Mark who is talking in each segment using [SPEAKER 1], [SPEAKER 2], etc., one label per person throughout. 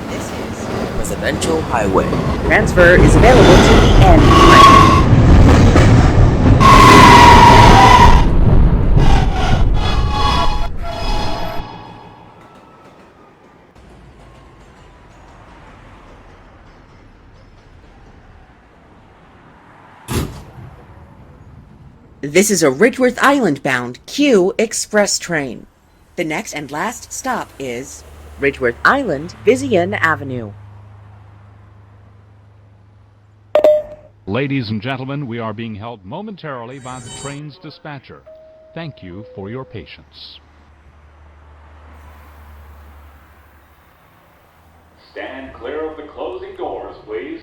[SPEAKER 1] This is Presidential Highway.
[SPEAKER 2] Transfer is available to the end train. This is a Ridgeworth Island-bound Q Express train. The next and last stop is Ridgeworth Island, Vizian Avenue.
[SPEAKER 3] Ladies and gentlemen, we are being held momentarily by the train's dispatcher. Thank you for your patience.
[SPEAKER 4] Stand clear of the closing doors, please.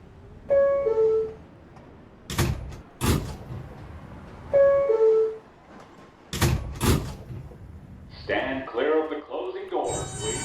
[SPEAKER 4] Stand clear of the closing doors, please.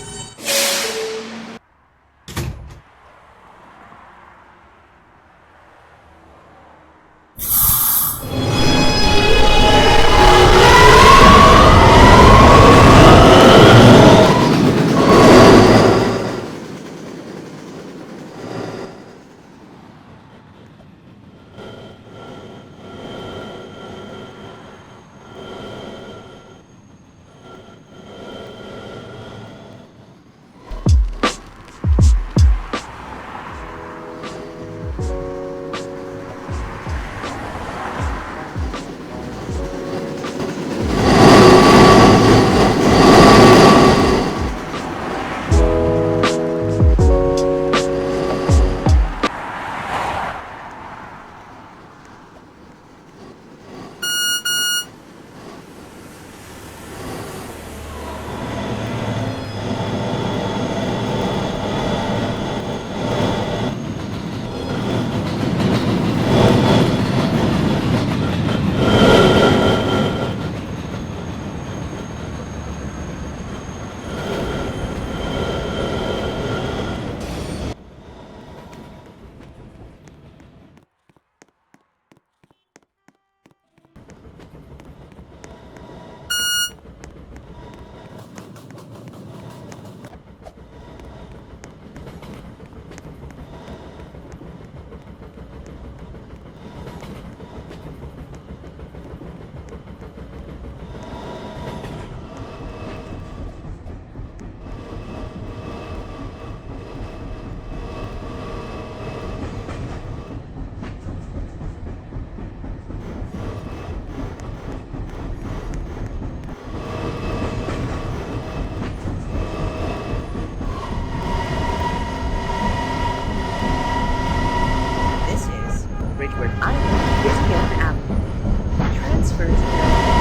[SPEAKER 2] Ridgeworth Island, Vizian Avenue. Transfer is available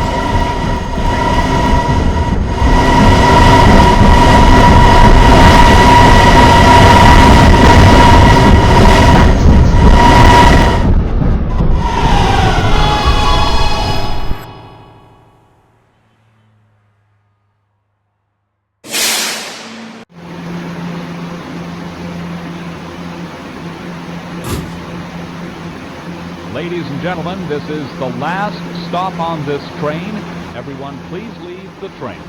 [SPEAKER 3] Ladies and gentlemen, this is the last stop on this train. Everyone, please leave the train.